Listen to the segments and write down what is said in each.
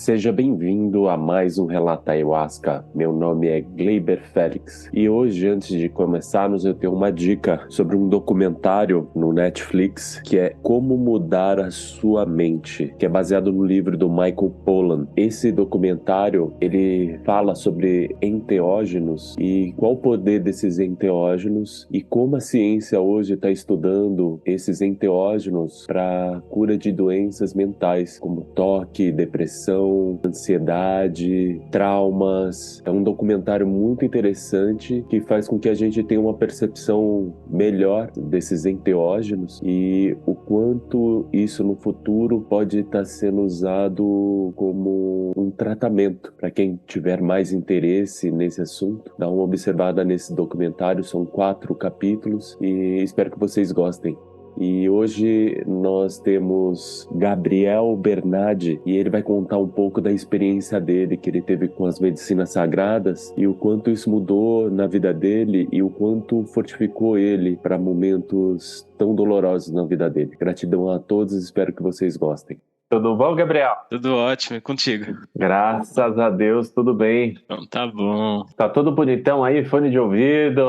Seja bem-vindo a mais um Relato Ayahuasca. Meu nome é Gleiber Félix e hoje, antes de começarmos, eu tenho uma dica sobre um documentário no Netflix que é Como Mudar a Sua Mente, que é baseado no livro do Michael Pollan. Esse documentário, ele fala sobre enteógenos e qual o poder desses enteógenos e como a ciência hoje está estudando esses enteógenos para cura de doenças mentais, como toque, depressão, ansiedade, traumas. É um documentário muito interessante que faz com que a gente tenha uma percepção melhor desses enteógenos e o quanto isso no futuro pode estar sendo usado como um tratamento. Para quem tiver mais interesse nesse assunto, dá uma observada nesse documentário, são 4 capítulos e espero que vocês gostem. E hoje nós temos Gabriel Bernardi e ele vai contar um pouco da experiência dele que ele teve com as medicinas sagradas e o quanto isso mudou na vida dele e o quanto fortificou ele para momentos tão dolorosos na vida dele. Gratidão a todos, espero que vocês gostem. Tudo bom, Gabriel? Tudo ótimo, e contigo? Graças a Deus, tudo bem. Então tá bom. Tá tudo bonitão aí, fone de ouvido,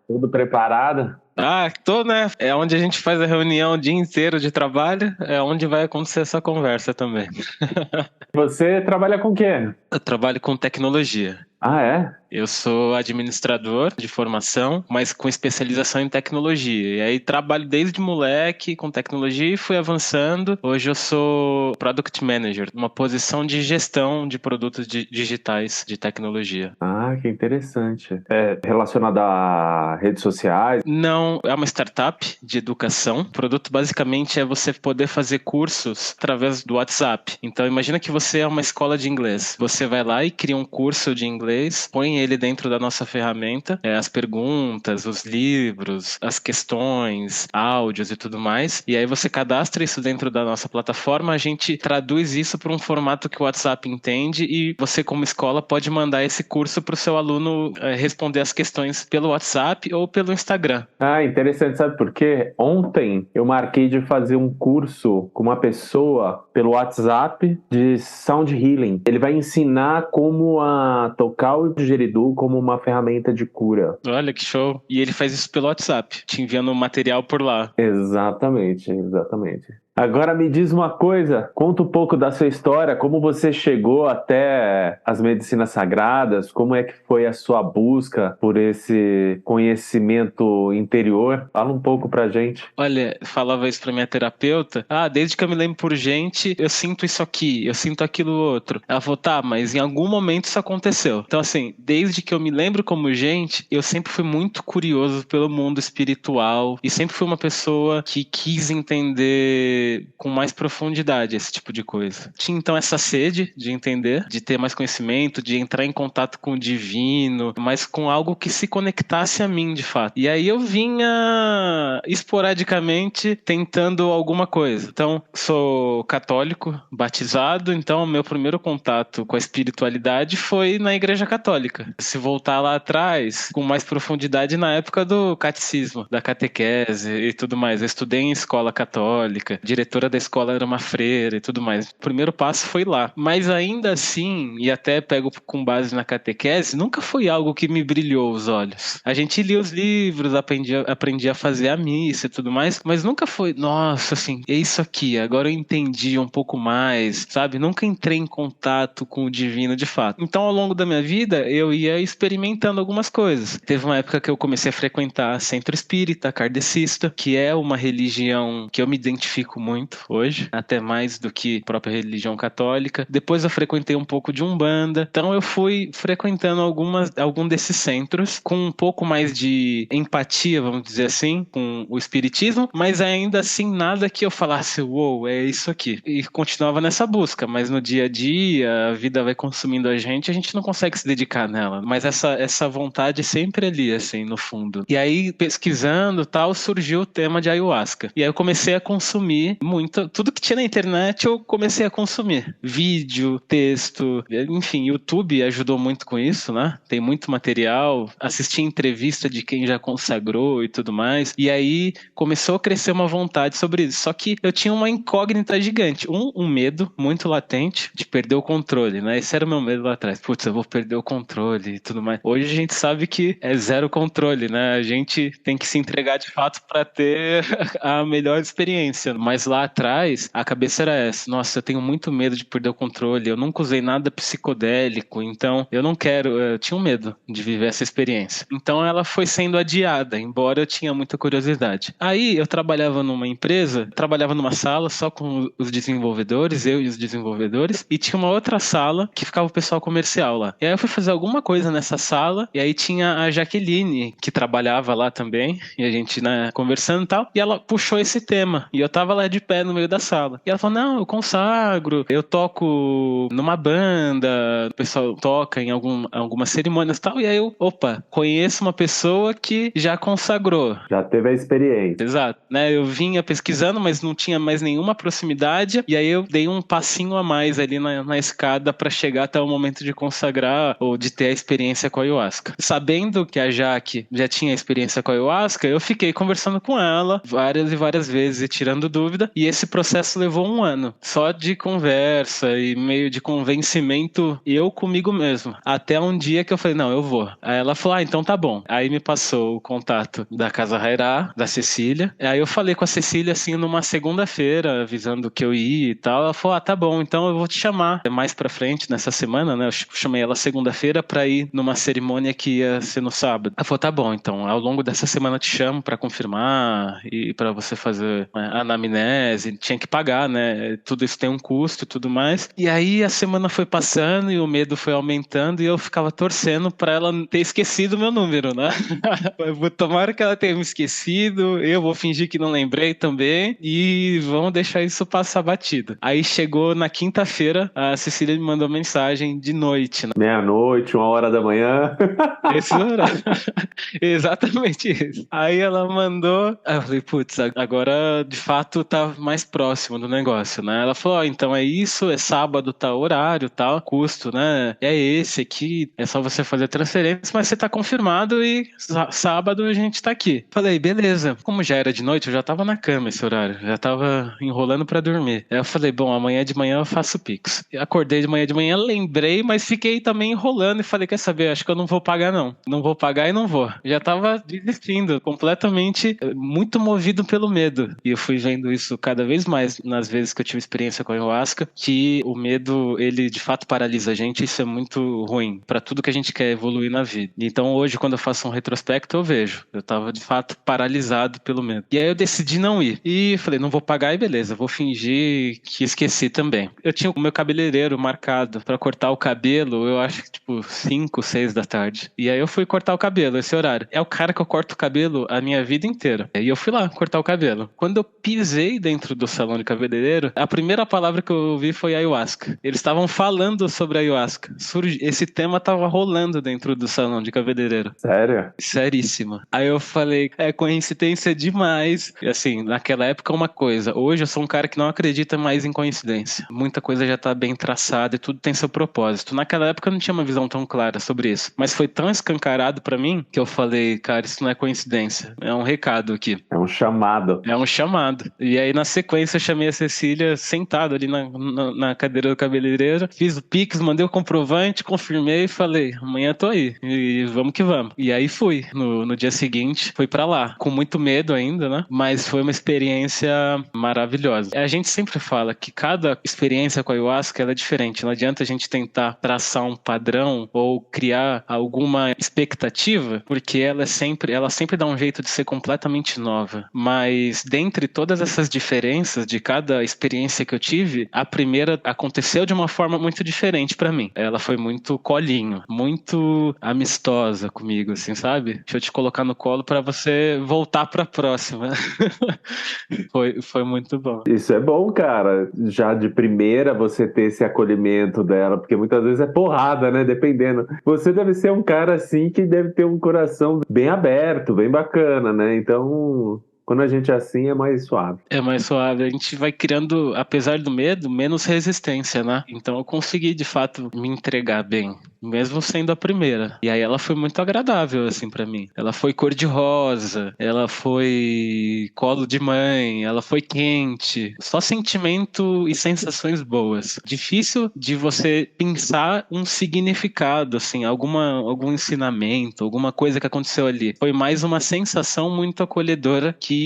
tudo preparado? Tô, né? É onde a gente faz a reunião o dia inteiro de trabalho, é onde vai acontecer essa conversa também. Você trabalha com o quê? Eu trabalho com tecnologia. Ah, é? Eu sou administrador de formação, mas com especialização em tecnologia. E aí trabalho desde moleque com tecnologia e fui avançando. Hoje eu sou Product Manager, uma posição de gestão de produtos digitais de tecnologia. Ah, que interessante. É relacionado a redes sociais? Não, é uma startup de educação. O produto basicamente é você poder fazer cursos através do WhatsApp. Então imagina que você é uma escola de inglês. Você vai lá e cria um curso de inglês, põe ele dentro da nossa ferramenta, as perguntas, os livros, as questões, áudios e tudo mais. E aí você cadastra isso dentro da nossa plataforma, a gente traduz isso para um formato que o WhatsApp entende e você como escola pode mandar esse curso para o seu aluno responder as questões pelo WhatsApp ou pelo Instagram. Ah, interessante, sabe por quê? Ontem eu marquei de fazer um curso com uma pessoa pelo WhatsApp de Sound Healing. Ele vai ensinar como a tocar o didgeridoo como uma ferramenta de cura. Olha que show. E ele faz isso pelo WhatsApp, te enviando material por lá. Exatamente, exatamente. Agora me diz uma coisa, conta um pouco da sua história, como você chegou até as medicinas sagradas, como é que foi a sua busca por esse conhecimento interior? Fala um pouco pra gente. Olha, falava isso pra minha terapeuta, desde que eu me lembro por gente, eu sinto isso aqui, eu sinto aquilo outro. Ela falou, tá, mas em algum momento isso aconteceu. Então assim, desde que eu me lembro como gente, eu sempre fui muito curioso pelo mundo espiritual e sempre fui uma pessoa que quis entender com mais profundidade esse tipo de coisa. Tinha então essa sede de entender, de ter mais conhecimento, de entrar em contato com o divino, mas com algo que se conectasse a mim de fato. E aí eu vinha esporadicamente tentando alguma coisa. Então, sou católico, batizado, então meu primeiro contato com a espiritualidade foi na Igreja Católica. Se voltar lá atrás, com mais profundidade na época do catecismo, da catequese e tudo mais. Eu estudei em escola católica, diretora da escola era uma freira e tudo mais. O primeiro passo foi lá. Mas ainda assim, e até pego com base na catequese, nunca foi algo que me brilhou os olhos. A gente lia os livros, aprendi a fazer a missa e tudo mais, mas nunca foi, nossa, assim, é isso aqui, agora eu entendi um pouco mais, sabe? Nunca entrei em contato com o divino de fato. Então, ao longo da minha vida, eu ia experimentando algumas coisas. Teve uma época que eu comecei a frequentar centro espírita, kardecista, que é uma religião que eu me identifico muito hoje, até mais do que a própria religião católica. Depois eu frequentei um pouco de Umbanda. Então eu fui frequentando algum desses centros com um pouco mais de empatia, vamos dizer assim, com o espiritismo, mas ainda assim nada que eu falasse, uou, é isso aqui. E continuava nessa busca, mas no dia a dia, a vida vai consumindo a gente não consegue se dedicar nela. Mas essa vontade sempre ali, assim, no fundo. E aí, pesquisando tal, surgiu o tema de ayahuasca. E aí eu comecei a consumir consumi muito. Tudo que tinha na internet eu comecei a consumir. Vídeo, texto, enfim, YouTube ajudou muito com isso, né? Tem muito material. Assisti entrevista de quem já consagrou e tudo mais. E aí começou a crescer uma vontade sobre isso. Só que eu tinha uma incógnita gigante. Um medo muito latente de perder o controle, né? Esse era o meu medo lá atrás. Putz, eu vou perder o controle e tudo mais. Hoje a gente sabe que é zero controle, né? A gente tem que se entregar de fato para ter a melhor experiência. Mas lá atrás, a cabeça era essa. Nossa, eu tenho muito medo de perder o controle. Eu nunca usei nada psicodélico, então eu não quero. Eu tinha um medo de viver essa experiência. Então ela foi sendo adiada, embora eu tinha muita curiosidade. Aí eu trabalhava numa empresa, trabalhava numa sala só com os desenvolvedores, eu e os desenvolvedores, e tinha uma outra sala que ficava o pessoal comercial lá. E aí eu fui fazer alguma coisa nessa sala, e aí tinha a Jaqueline, que trabalhava lá também, e a gente, né, conversando e tal, e ela puxou esse tema, e eu tava lá de pé no meio da sala. E ela falou, não, eu consagro, eu toco numa banda, o pessoal toca em algumas cerimônias e tal, e aí eu, opa, conheço uma pessoa que já consagrou. Já teve a experiência. Exato, né? Eu vinha pesquisando, mas não tinha mais nenhuma proximidade, e aí eu dei um passinho a mais ali na escada para chegar até o momento de consagrar ou de ter a experiência com a ayahuasca. Sabendo que a Jaque já tinha experiência com a ayahuasca, eu fiquei conversando com ela várias e várias vezes e tirando dúvida, e esse processo levou 1 ano, só de conversa e meio de convencimento eu comigo mesmo, até um dia que eu falei, não, eu vou. Aí ela falou, ah, então tá bom. Aí me passou o contato da Casa Rairá, da Cecília. Aí eu falei com a Cecília, assim, numa segunda-feira, avisando que eu ia e tal. Ela falou, ah, tá bom, então eu vou te chamar mais pra frente, nessa semana, né? Eu chamei ela segunda-feira pra ir numa cerimônia que ia ser no sábado. Ela falou, tá bom, então ao longo dessa semana eu te chamo pra confirmar e pra você fazer a anamnese. Tinha que pagar, né? Tudo isso tem um custo e tudo mais. E aí a semana foi passando e o medo foi aumentando e eu ficava torcendo pra ela ter esquecido o meu número, né? Tomara que ela tenha me esquecido, eu vou fingir que não lembrei também e vamos deixar isso passar batido. Aí chegou na quinta-feira, a Cecília me mandou mensagem de noite, né? Meia-noite, 1 hora da manhã. Esse horário. Exatamente isso. Aí ela mandou. Aí eu falei, putz, agora de fato tá mais próximo do negócio, né? Ela falou, ó, então é isso, é sábado, tá horário, tal, custo, né? É esse aqui, é só você fazer a transferência, mas você tá confirmado e sábado a gente tá aqui. Falei, beleza. Como já era de noite, eu já tava na cama esse horário, já tava enrolando pra dormir. Aí eu falei, bom, amanhã de manhã eu faço o Pix. Acordei de manhã, lembrei, mas fiquei também enrolando e falei, quer saber, acho que eu não vou pagar não. Não vou pagar e não vou. Já tava desistindo, completamente muito movido pelo medo. E eu fui vendo isso cada vez mais nas vezes que eu tive experiência com a ayahuasca, que o medo, ele de fato paralisa a gente, isso é muito ruim pra tudo que a gente quer evoluir na vida. Então hoje, quando eu faço um retrospecto, eu vejo. Eu tava de fato paralisado pelo medo. E aí eu decidi não ir. E falei, não vou pagar e beleza, vou fingir que esqueci também. Eu tinha o meu cabeleireiro marcado pra cortar o cabelo, eu acho que tipo 5, 6 da tarde. E aí eu fui cortar o cabelo, esse horário. É o cara que eu corto o cabelo a minha vida inteira. E eu fui lá cortar o cabelo. Quando eu pisei dentro do salão de cabeleireiro, a primeira palavra que eu ouvi foi ayahuasca. Eles estavam falando sobre ayahuasca. Esse tema tava rolando dentro do salão de cabeleireiro. Sério? Seríssimo. Aí eu falei, é coincidência demais. E assim, naquela época uma coisa. Hoje eu sou um cara que não acredita mais em coincidência. Muita coisa já tá bem traçada e tudo tem seu propósito. Naquela época eu não tinha uma visão tão clara sobre isso. Mas foi tão escancarado pra mim que eu falei, cara, isso não é coincidência. É um recado aqui. É um chamado. É um chamado. E aí, na sequência, eu chamei a Cecília sentada ali na cadeira do cabeleireiro. Fiz o Pix, mandei o comprovante, confirmei e falei, amanhã tô aí. E vamos que vamos. E aí fui. No dia seguinte, fui pra lá. Com muito medo ainda, né? Mas foi uma experiência maravilhosa. A gente sempre fala que cada experiência com a ayahuasca ela é diferente. Não adianta a gente tentar traçar um padrão ou criar alguma expectativa, porque ela sempre dá um jeito de ser completamente nova. Mas dentre todas essas diferenças de cada experiência que eu tive, a primeira aconteceu de uma forma muito diferente pra mim. Ela foi muito colinho, muito amistosa comigo, assim, sabe? Deixa eu te colocar no colo pra você voltar pra próxima. Foi muito bom. Isso é bom, cara. Já de primeira você ter esse acolhimento dela, porque muitas vezes é porrada, né? Dependendo. Você deve ser um cara assim que deve ter um coração bem aberto, bem bacana, né? Então, Quando a gente é assim, é mais suave. É mais suave. A gente vai criando, apesar do medo, menos resistência, né? Então eu consegui, de fato, me entregar bem, mesmo sendo a primeira. E aí ela foi muito agradável, assim, pra mim. Ela foi cor-de-rosa, ela foi colo de mãe, ela foi quente. Só sentimento e sensações boas. Difícil de você pensar um significado, assim, algum ensinamento, alguma coisa que aconteceu ali. Foi mais uma sensação muito acolhedora que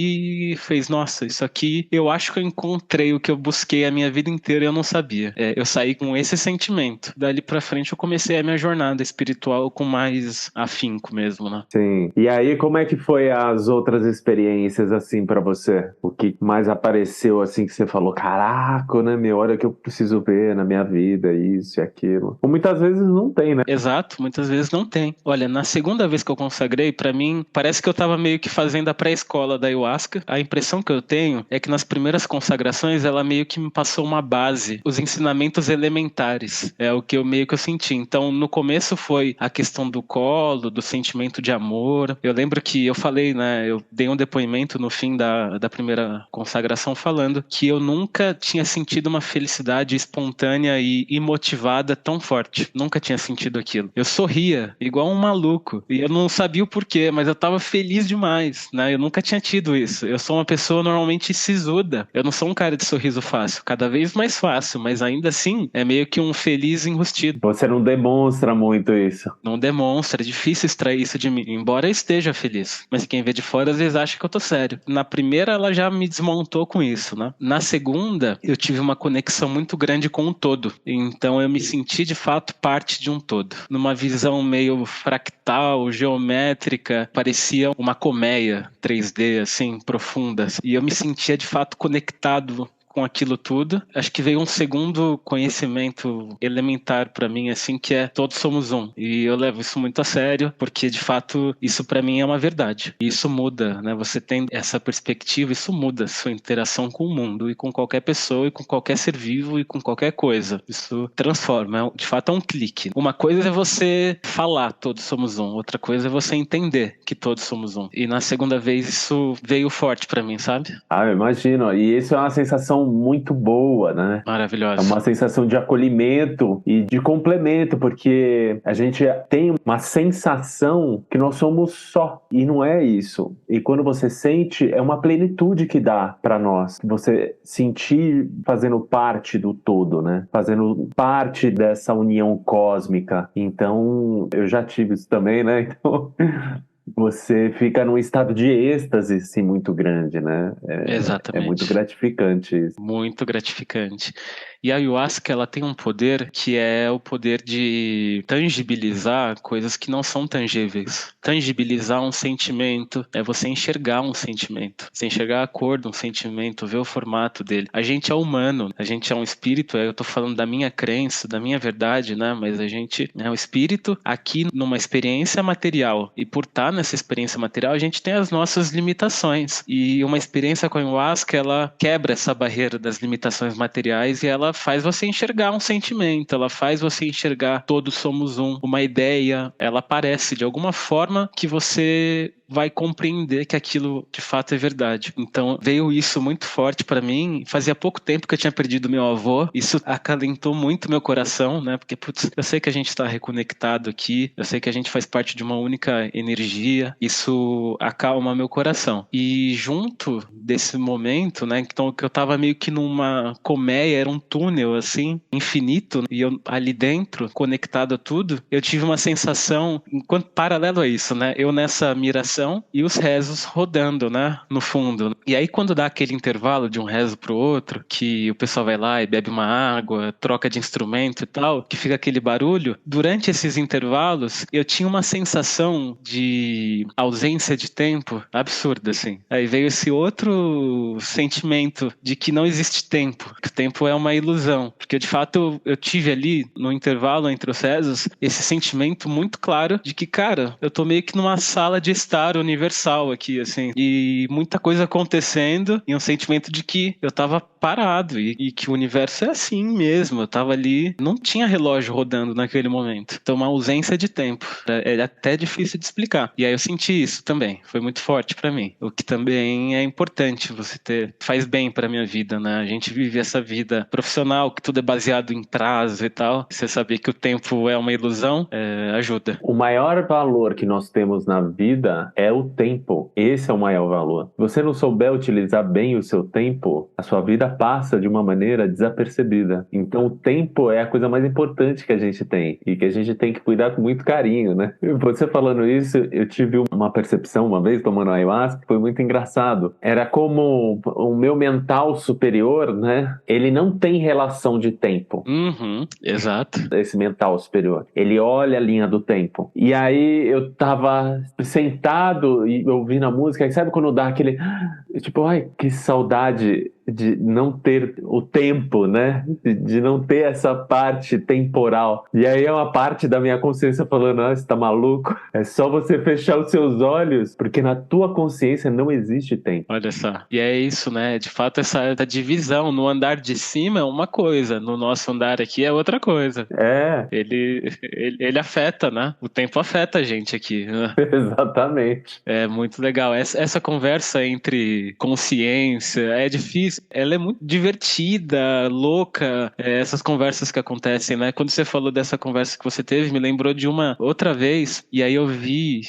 fez, nossa, isso aqui eu acho que eu encontrei o que eu busquei a minha vida inteira e eu não sabia. Eu saí com esse sentimento. Dali pra frente eu comecei a minha jornada espiritual com mais afinco mesmo, né? Sim. E aí, como é que foi as outras experiências, assim, pra você? O que mais apareceu, assim, que você falou, caraca, né, meu, olha o que eu preciso ver na minha vida, isso e aquilo. Ou muitas vezes não tem, né? Exato, muitas vezes não tem. Olha, na segunda vez que eu consagrei, pra mim, parece que eu tava meio que fazendo a pré-escola da ayahuasca. A impressão que eu tenho é que nas primeiras consagrações ela meio que me passou uma base, os ensinamentos elementares. É o que eu meio que eu senti. Então, no começo foi a questão do colo, do sentimento de amor. Eu lembro que eu falei, né, eu dei um depoimento no fim da primeira consagração falando que eu nunca tinha sentido uma felicidade espontânea e imotivada tão forte. Nunca tinha sentido aquilo. Eu sorria igual um maluco e eu não sabia o porquê, mas eu tava feliz demais, né? Eu nunca tinha tido isso. Eu sou uma pessoa normalmente sisuda. Eu não sou um cara de sorriso fácil, cada vez mais fácil, mas ainda assim é meio que um feliz enrustido. Você não demonstra muito isso. Não demonstra, é difícil extrair isso de mim, embora eu esteja feliz. Mas quem vê de fora às vezes acha que eu tô sério. Na primeira ela já me desmontou com isso, né? Na segunda eu tive uma conexão muito grande com o todo. Então eu me senti de fato parte de um todo. Numa visão meio fractal, geométrica, parecia uma colmeia 3D assim, profunda. E eu me sentia de fato conectado com aquilo tudo. Acho que veio um segundo conhecimento elementar para mim, assim, que é todos somos um. E eu levo isso muito a sério, porque de fato isso para mim é uma verdade. E isso muda, né? Você tem essa perspectiva, isso muda sua interação com o mundo e com qualquer pessoa e com qualquer ser vivo e com qualquer coisa. Isso transforma, de fato é um clique. Uma coisa é você falar todos somos um, outra coisa é você entender que todos somos um. E na segunda vez isso veio forte para mim, sabe? Ah, eu imagino. E isso é uma sensação muito boa, né? É Maravilhoso. uma sensação de acolhimento e de complemento, porque a gente tem uma sensação que nós somos só, e não é isso. E quando você sente, é uma plenitude que dá para nós. Você sentir fazendo parte do todo, né? Fazendo parte dessa união cósmica. Então, eu já tive isso também, né? Então, você fica num estado de êxtase, assim, muito grande, né? É muito Exatamente. gratificante isso. Muito gratificante. E a ayahuasca, ela tem um poder que é o poder de tangibilizar coisas que não são tangíveis. Tangibilizar um sentimento é você enxergar um sentimento. Você enxergar a cor de um sentimento, ver o formato dele. A gente é humano, a gente é um espírito, eu tô falando da minha crença, da minha verdade, né? Mas a gente é um espírito aqui numa experiência material. E por estar nessa experiência material, a gente tem as nossas limitações. E uma experiência com a ayahuasca, ela quebra essa barreira das limitações materiais e ela faz você enxergar um sentimento, ela faz você enxergar todos somos um, uma ideia, ela aparece de alguma forma que você vai compreender que aquilo de fato é verdade. Então veio isso muito forte para mim. Fazia pouco tempo que eu tinha perdido meu avô. Isso acalentou muito meu coração, né? Porque putz, eu sei que a gente está reconectado aqui, eu sei que a gente faz parte de uma única energia. Isso acalma meu coração. E junto desse momento, né? Então que eu tava meio que numa colmeia, era um túnel assim, infinito, e eu ali dentro, conectado a tudo, eu tive uma sensação, enquanto paralelo a isso, né? Eu nessa miração e os rezos rodando, né, no fundo. E aí quando dá aquele intervalo de um rezo pro outro, que o pessoal vai lá e bebe uma água, troca de instrumento e tal, que fica aquele barulho, durante esses intervalos eu tinha uma sensação de ausência de tempo absurda, assim. Aí veio esse outro sentimento de que não existe tempo, que o tempo é uma ilusão, porque de fato eu tive ali no intervalo entre os rezos esse sentimento muito claro de que, cara, eu tô meio que numa sala de estar bem-estar universal aqui, assim. E muita coisa acontecendo e um sentimento de que eu tava parado e que o universo é assim mesmo. Eu tava ali, não tinha relógio rodando naquele momento. Então, uma ausência de tempo. É até difícil de explicar. E aí eu senti isso também. Foi muito forte pra mim. O que também é importante você ter, faz bem pra minha vida, né? A gente vive essa vida profissional, que tudo é baseado em prazo e tal. Você saber que o tempo é uma ilusão, ajuda. O maior valor que nós temos na vida é o tempo. Esse é o maior valor. Se você não souber utilizar bem o seu tempo, a sua vida passa de uma maneira desapercebida. Então, o tempo é a coisa mais importante que a gente tem e que a gente tem que cuidar com muito carinho, né? Você falando isso, eu tive uma percepção uma vez tomando ayahuasca que foi muito engraçado. Era como o meu mental superior, né? Ele não tem relação de tempo. Uhum, exato. Esse mental superior. Ele olha a linha do tempo. E aí eu tava sentado e ouvindo a música, e sabe quando dá aquele tipo, ai, que saudade de não ter o tempo, né? De não ter essa parte temporal. E aí é uma parte da minha consciência falando, ah, você tá maluco? É só você fechar os seus olhos, porque na tua consciência não existe tempo. Olha só. E é isso, né? De fato, essa divisão no andar de cima é uma coisa, no nosso andar aqui é outra coisa. É. Ele afeta, né? O tempo afeta a gente aqui. Né? Exatamente. É muito legal. Essa conversa entre consciência é difícil. Ela é muito divertida, louca. Essas conversas que acontecem, né? Quando você falou dessa conversa que você teve, me lembrou de uma outra vez. E aí eu vi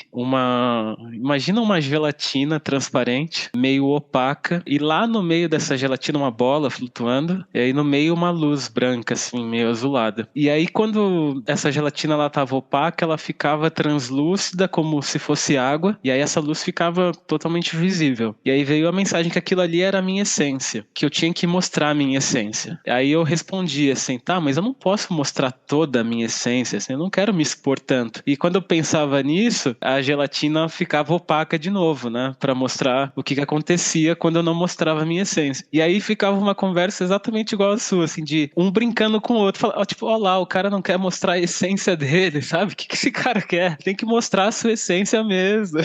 imagina uma gelatina transparente, meio opaca. E lá no meio dessa gelatina, uma bola flutuando. E aí no meio uma luz branca, assim, meio azulada. E aí quando essa gelatina ela tava opaca, ela ficava translúcida, como se fosse água. E aí essa luz ficava totalmente visível. E aí veio a mensagem que aquilo ali era a minha essência, que eu tinha que mostrar a minha essência. Aí eu respondi assim, tá, mas eu não posso mostrar toda a minha essência, assim, eu não quero me expor tanto. E quando eu pensava nisso, a gelatina ficava opaca de novo, né, pra mostrar o que acontecia quando eu não mostrava a minha essência. E aí ficava uma conversa exatamente igual a sua, assim, de um brincando com o outro, tipo, ó lá, o cara não quer mostrar a essência dele, sabe? O que esse cara quer? Tem que mostrar a sua essência mesmo.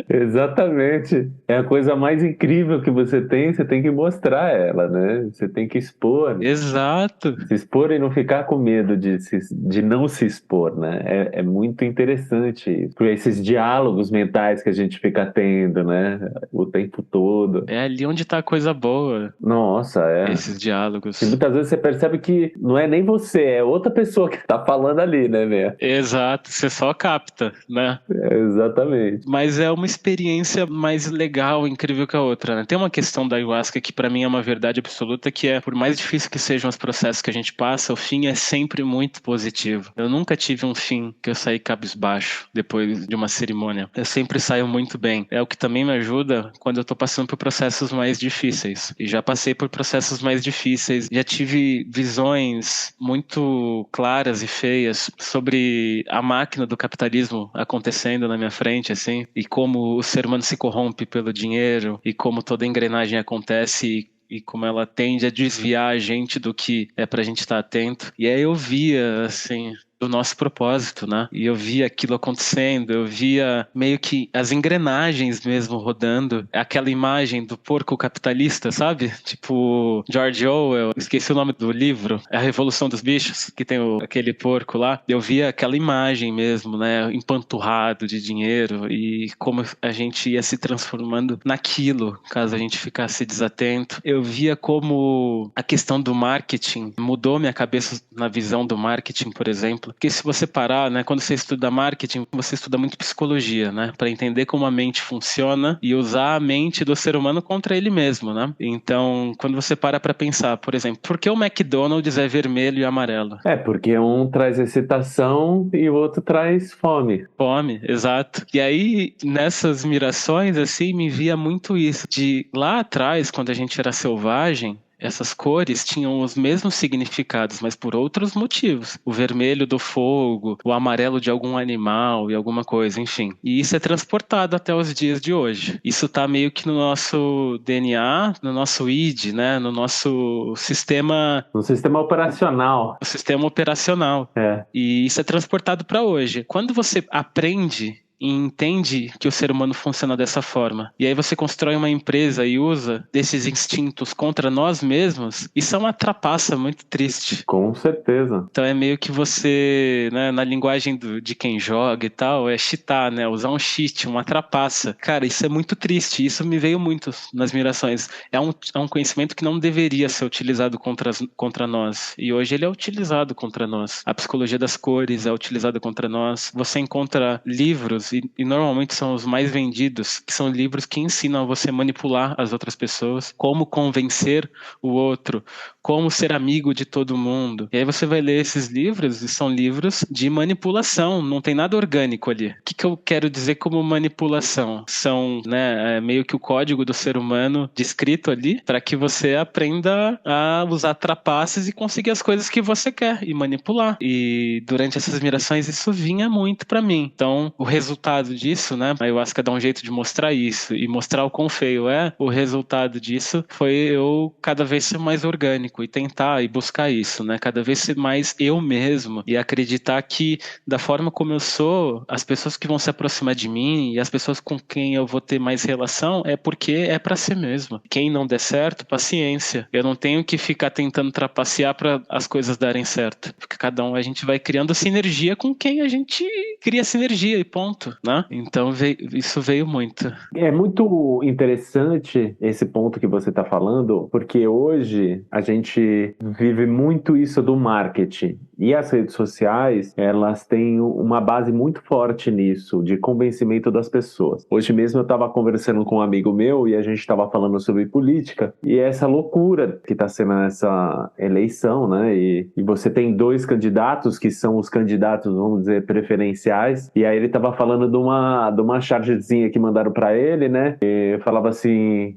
Exatamente. É a coisa mais incrível que você tem que mostrar ela, né? Você tem que expor. Exato. Se expor e não ficar com medo de não se expor, né? É muito interessante isso. Por esses diálogos mentais que a gente fica tendo, né? O tempo todo. É ali onde tá a coisa boa. Nossa, é. Esses diálogos. E muitas vezes você percebe que não é nem você, é outra pessoa que tá falando ali, né? Exato, você só capta, né? Exatamente. Mas é uma experiência mais legal, incrível que a outra, né? Tem uma questão da ayahuasca que pra mim é uma verdade absoluta, que é, por mais difícil que sejam os processos que a gente passa, o fim é sempre muito positivo. Eu nunca tive um fim que eu saí cabisbaixo depois de uma cerimônia. Eu sempre saio muito bem. É o que também me ajuda quando eu tô passando por processos mais difíceis. E já passei por processos mais difíceis, já tive visões muito claras e feias sobre a máquina do capitalismo acontecendo na minha frente, assim, e como o ser humano se corrompe pelo dinheiro, e como toda engrenagem acontece e como ela tende a desviar a gente do que é pra gente estar atento. E aí eu via, assim, do nosso propósito, né? E eu via aquilo acontecendo, eu via meio que as engrenagens mesmo rodando, aquela imagem do porco capitalista, sabe? Tipo George Orwell, esqueci o nome do livro, A Revolução dos Bichos, que tem aquele porco lá. Eu via aquela imagem mesmo, né? Empanturrado de dinheiro e como a gente ia se transformando naquilo, caso a gente ficasse desatento. Eu via como a questão do marketing mudou minha cabeça na visão do marketing, por exemplo. Porque se você parar, né, quando você estuda marketing, você estuda muito psicologia, né, para entender como a mente funciona e usar a mente do ser humano contra ele mesmo, né? Então, quando você para pensar, por exemplo, por que o McDonald's é vermelho e amarelo? É, porque um traz excitação e o outro traz fome. Fome, exato. E aí, nessas mirações, assim, me via muito isso, de lá atrás, quando a gente era selvagem, essas cores tinham os mesmos significados, mas por outros motivos. O vermelho do fogo, o amarelo de algum animal e alguma coisa, enfim. E isso é transportado até os dias de hoje. Isso está meio que no nosso DNA, no nosso ID, né? No nosso sistema... No sistema operacional. O sistema operacional. É. E isso é transportado para hoje. Quando você aprende e entende que o ser humano funciona dessa forma. E aí você constrói uma empresa e usa desses instintos contra nós mesmos, isso é uma trapaça muito triste. Com certeza. Então é meio que você, né, na linguagem de quem joga e tal, é cheatar, né? Usar um cheat, uma trapaça. Cara, isso é muito triste, isso me veio muito nas mirações. É um conhecimento que não deveria ser utilizado contra nós. E hoje ele é utilizado contra nós. A psicologia das cores é utilizada contra nós. Você encontra livros, e normalmente são os mais vendidos, que são livros que ensinam a você manipular as outras pessoas, como convencer o outro, como ser amigo de todo mundo. E aí você vai ler esses livros, e são livros de manipulação, não tem nada orgânico ali. O que eu quero dizer como manipulação? São, né, meio que o código do ser humano descrito ali, para que você aprenda a usar trapaças e conseguir as coisas que você quer e manipular. E durante essas mirações isso vinha muito para mim. Então, o resultado disso, né, a ayahuasca dá um jeito de mostrar isso e mostrar o quão feio é. O resultado disso foi eu cada vez ser mais orgânico e tentar e buscar isso, né, cada vez ser mais eu mesmo e acreditar que da forma como eu sou, as pessoas que vão se aproximar de mim e as pessoas com quem eu vou ter mais relação é porque é para si mesmo. Quem não der certo, paciência. Eu não tenho que ficar tentando trapacear para as coisas darem certo. Porque cada um a gente vai criando sinergia com quem a gente cria sinergia e ponto, né? Então isso veio muito. É muito interessante esse ponto que você está falando, porque hoje a gente vive muito isso do marketing. E as redes sociais, elas têm uma base muito forte nisso, de convencimento das pessoas. Hoje mesmo eu estava conversando com um amigo meu e a gente estava falando sobre política, e essa loucura que está sendo essa eleição, né? E você tem dois candidatos que são os candidatos, vamos dizer, preferenciais, e aí ele estava falando de uma chargezinha que mandaram para ele, né? E falava assim: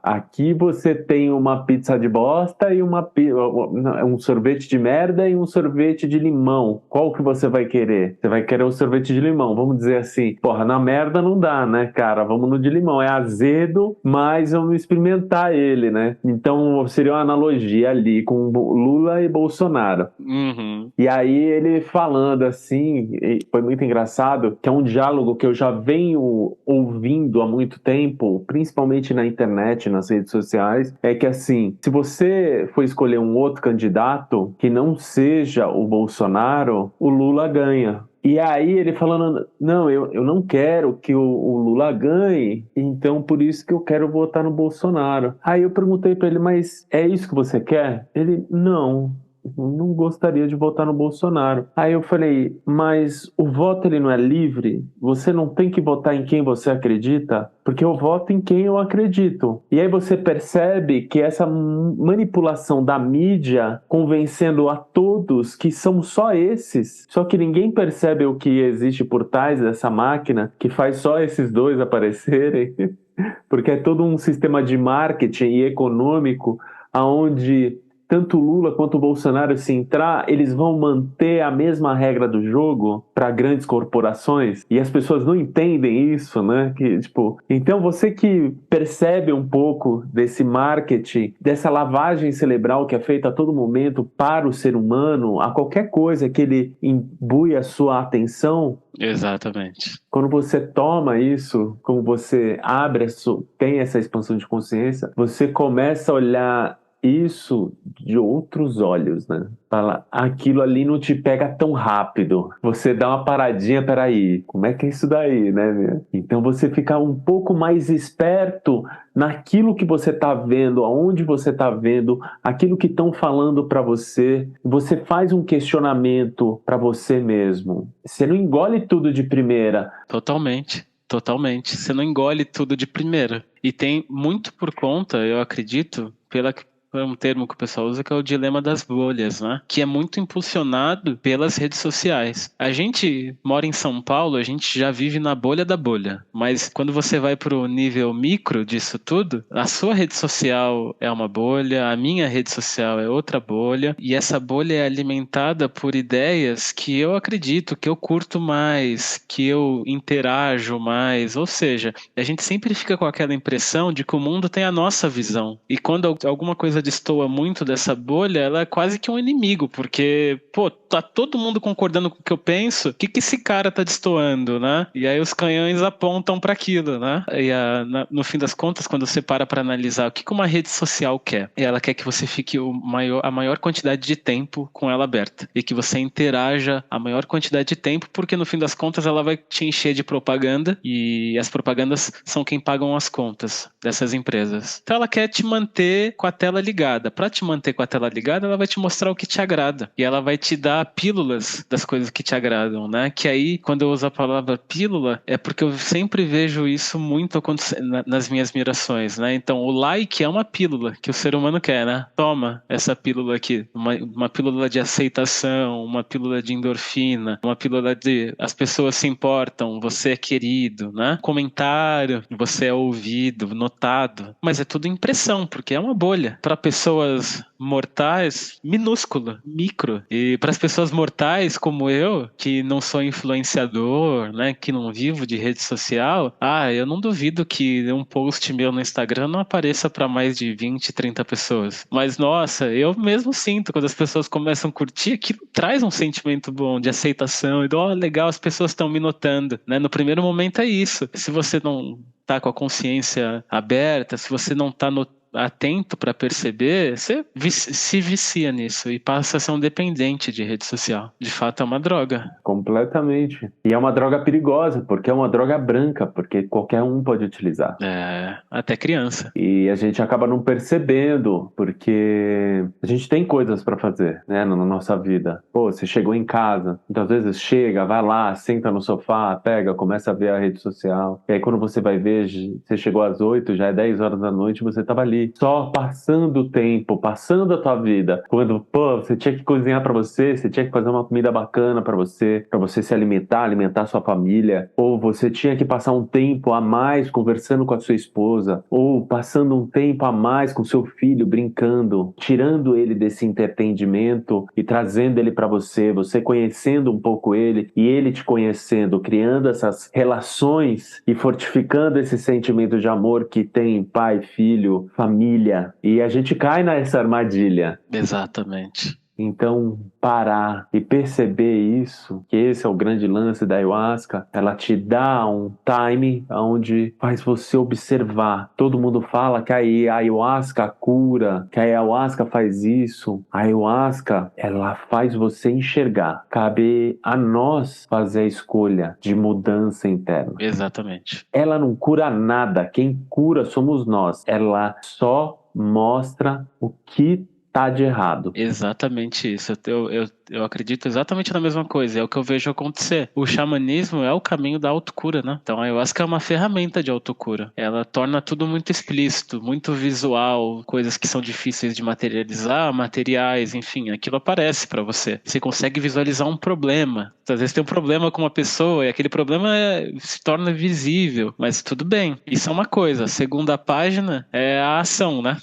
aqui você tem uma pizza de bosta e um sorvete de merda e um sorvete de limão. Qual que você vai querer? Você vai querer o sorvete de limão. Vamos dizer assim, porra, na merda não dá, né, cara? Vamos no de limão. É azedo, mas vamos experimentar ele, né? Então seria uma analogia ali com Lula e Bolsonaro. Uhum. E aí ele falando assim, foi muito engraçado, que é um diálogo que eu já venho ouvindo há muito tempo, principalmente na internet, nas redes sociais, é que assim, se você for escolher um outro candidato que não seja o Bolsonaro, o Lula ganha. E aí ele falando, não, eu não quero que o Lula ganhe, então por isso que eu quero votar no Bolsonaro. Aí eu perguntei para ele, mas é isso que você quer? Ele, não gostaria de votar no Bolsonaro. Aí eu falei, mas o voto ele não é livre? Você não tem que votar em quem você acredita? Porque eu voto em quem eu acredito. E aí você percebe que essa manipulação da mídia convencendo a todos que são só esses, só que ninguém percebe o que existe por trás dessa máquina que faz só esses dois aparecerem, porque é todo um sistema de marketing e econômico aonde tanto o Lula quanto o Bolsonaro, se entrar, eles vão manter a mesma regra do jogo para grandes corporações, e as pessoas não entendem isso, né? Então você que percebe um pouco desse marketing, dessa lavagem cerebral que é feita a todo momento para o ser humano, a qualquer coisa que ele imbui a sua atenção. Exatamente. Quando você toma isso, como você tem essa expansão de consciência, você começa a olhar isso de outros olhos, né? Fala, aquilo ali não te pega tão rápido. Você dá uma paradinha, peraí, como é que é isso daí, né? Então você fica um pouco mais esperto naquilo que você tá vendo, aonde você tá vendo, aquilo que estão falando para você. Você faz um questionamento para você mesmo. Você não engole tudo de primeira. Totalmente. Totalmente. Você não engole tudo de primeira. E tem muito por conta, eu acredito, é um termo que o pessoal usa, que é o dilema das bolhas, né? Que é muito impulsionado pelas redes sociais. A gente mora em São Paulo, a gente já vive na bolha da bolha. Mas quando você vai para o nível micro disso tudo, a sua rede social é uma bolha, a minha rede social é outra bolha, e essa bolha é alimentada por ideias que eu acredito, que eu curto mais, que eu interajo mais. Ou seja, a gente sempre fica com aquela impressão de que o mundo tem a nossa visão. E quando alguma coisa coisa destoa muito dessa bolha, ela é quase que um inimigo, porque, pô, tá todo mundo concordando com o que eu penso, o que esse cara tá destoando, né? E aí os canhões apontam para aquilo, né? E no fim das contas, quando você para analisar o que uma rede social quer, ela quer que você fique a maior quantidade de tempo com ela aberta e que você interaja a maior quantidade de tempo, porque no fim das contas ela vai te encher de propaganda e as propagandas são quem pagam as contas dessas empresas. Então ela quer te manter com a tela ligada. Para te manter com a tela ligada, ela vai te mostrar o que te agrada e ela vai te dar pílulas das coisas que te agradam, né? Que aí, quando eu uso a palavra pílula, é porque eu sempre vejo isso muito acontecer nas minhas mirações, né? Então, o like é uma pílula que o ser humano quer, né? Toma essa pílula aqui, uma pílula de aceitação, uma pílula de endorfina, uma pílula de as pessoas se importam, você é querido, né? Comentário, você é ouvido, notado, mas é tudo impressão, porque é uma bolha. Para pessoas mortais, minúscula, micro. E para as pessoas mortais como eu, que não sou influenciador, né, que não vivo de rede social, eu não duvido que um post meu no Instagram não apareça para mais de 20, 30 pessoas. Mas nossa, eu mesmo sinto quando as pessoas começam a curtir, aquilo traz um sentimento bom de aceitação, e legal, as pessoas estão me notando, né? No primeiro momento é isso. Se você não tá com a consciência aberta, se você não tá atento para perceber, você se vicia nisso e passa a ser um dependente de rede social. De fato, é uma droga. Completamente. E é uma droga perigosa, porque é uma droga branca, porque qualquer um pode utilizar. Até criança. E a gente acaba não percebendo, porque a gente tem coisas para fazer, né, na nossa vida. Pô, você chegou em casa, muitas vezes chega, vai lá, senta no sofá, pega, começa a ver a rede social. E aí quando você vai ver, você chegou às 8, já é 10 horas da noite, você tava ali, só passando o tempo, passando a tua vida. Quando, pô, você tinha que cozinhar para você tinha que fazer uma comida bacana para você se alimentar a sua família, ou você tinha que passar um tempo a mais conversando com a sua esposa, ou passando um tempo a mais com seu filho, brincando, tirando ele desse entretenimento e trazendo ele para você conhecendo um pouco ele e ele te conhecendo, criando essas relações e fortificando esse sentimento de amor que tem pai, filho, família. E a gente cai nessa armadilha. Exatamente. Então, parar e perceber isso, que esse é o grande lance da ayahuasca, ela te dá um time onde faz você observar. Todo mundo fala que a ayahuasca cura, que a ayahuasca faz isso. A ayahuasca, ela faz você enxergar. Cabe a nós fazer a escolha de mudança interna. Exatamente. Ela não cura nada, quem cura somos nós. Ela só mostra o que tá de errado. Exatamente isso. Eu acredito exatamente na mesma coisa. É o que eu vejo acontecer. O xamanismo é o caminho da autocura, né? Então a ayahuasca é uma ferramenta de autocura. Ela torna tudo muito explícito, muito visual, coisas que são difíceis de materializar, materiais, enfim, aquilo aparece para você. Você consegue visualizar um problema. Às vezes tem um problema com uma pessoa e aquele problema se torna visível, mas tudo bem. Isso é uma coisa. A segunda página é a ação, né?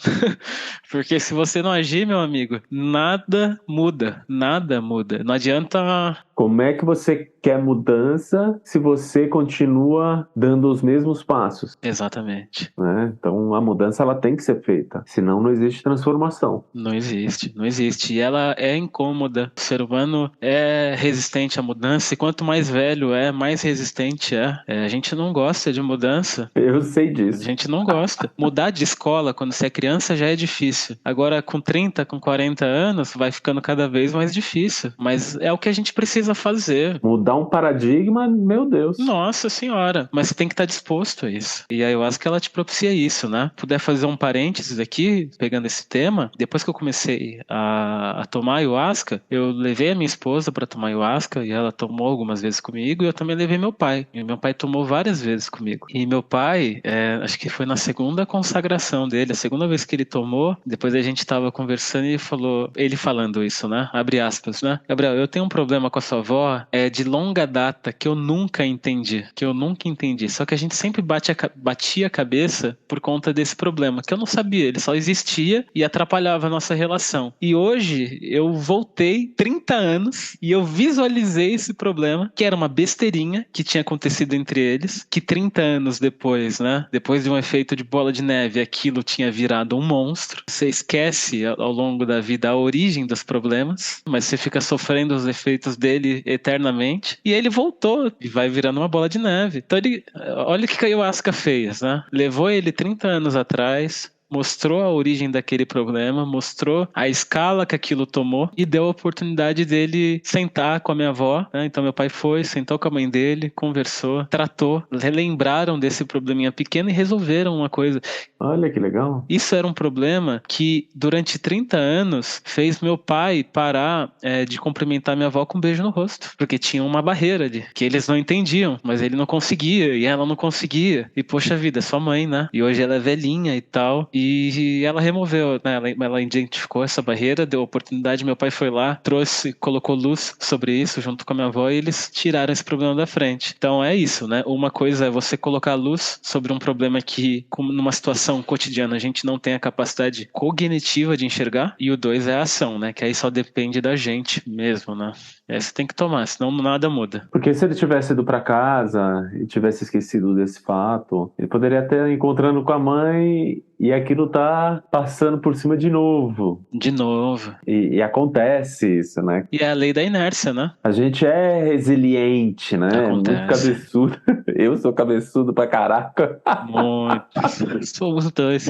Porque se você não agir, meu amigo, nada muda. Nada muda. Não adianta. Como é que você quer mudança se você continua dando os mesmos passos? Exatamente. Né? Então a mudança ela tem que ser feita, senão não existe transformação. Não existe, não existe. E ela é incômoda. O ser humano é resistente à mudança e quanto mais velho mais resistente é. A gente não gosta de mudança. Eu sei disso. A gente não gosta. Mudar de escola quando você é criança já é difícil. Agora com 30, com 40 anos vai ficando cada vez mais difícil. Mas é o que a gente precisa fazer. Mudar um paradigma, meu Deus. Nossa senhora. Mas você tem que estar disposto a isso. E a ayahuasca ela te propicia isso, né? Puder fazer um parênteses aqui, pegando esse tema, depois que eu comecei a tomar ayahuasca, eu levei a minha esposa para tomar ayahuasca e ela tomou algumas vezes comigo e eu também levei meu pai. E meu pai tomou várias vezes comigo. E meu pai, acho que foi na segunda consagração dele, a segunda vez que ele tomou, depois a gente tava conversando e ele falando isso, né? Abre aspas, né? Gabriel, eu tenho um problema com a sua sua avó é de longa data que eu nunca entendi. Só que a gente sempre batia a cabeça por conta desse problema, que eu não sabia, ele só existia e atrapalhava a nossa relação. E hoje eu voltei 30 anos e eu visualizei esse problema, que era uma besteirinha que tinha acontecido entre eles, que 30 anos depois, né? Depois de um efeito de bola de neve, aquilo tinha virado um monstro. Você esquece ao longo da vida a origem dos problemas, mas você fica sofrendo os efeitos dele eternamente. E ele voltou e vai virando uma bola de neve. Então olha o que a ayahuasca fez, né? Levou ele 30 anos atrás, mostrou a origem daquele problema, mostrou a escala que aquilo tomou e deu a oportunidade dele sentar com a minha avó, né? Então meu pai foi, sentou com a mãe dele, conversou, tratou, relembraram desse probleminha pequeno e resolveram uma coisa. Olha que legal. Isso era um problema que durante 30 anos fez meu pai parar de cumprimentar minha avó com um beijo no rosto, porque tinha uma barreira que eles não entendiam, mas ele não conseguia e ela não conseguia. E poxa vida, é sua mãe, né? E hoje ela é velhinha e tal. E ela removeu, né? Ela identificou essa barreira, deu oportunidade, meu pai foi lá, colocou luz sobre isso junto com a minha avó e eles tiraram esse problema da frente. Então é isso, né? Uma coisa é você colocar luz sobre um problema que, como numa situação cotidiana, a gente não tem a capacidade cognitiva de enxergar, e o dois é a ação, né? Que aí só depende da gente mesmo, né? Essa tem que tomar, senão nada muda. Porque se ele tivesse ido para casa e tivesse esquecido desse fato, ele poderia estar encontrando com a mãe e aquilo tá passando por cima de novo. De novo. E acontece isso, né? E é a lei da inércia, né? A gente é resiliente, né? Acontece. Muito cabeçudo. Eu sou cabeçudo pra caraca. Muito. Somos dois.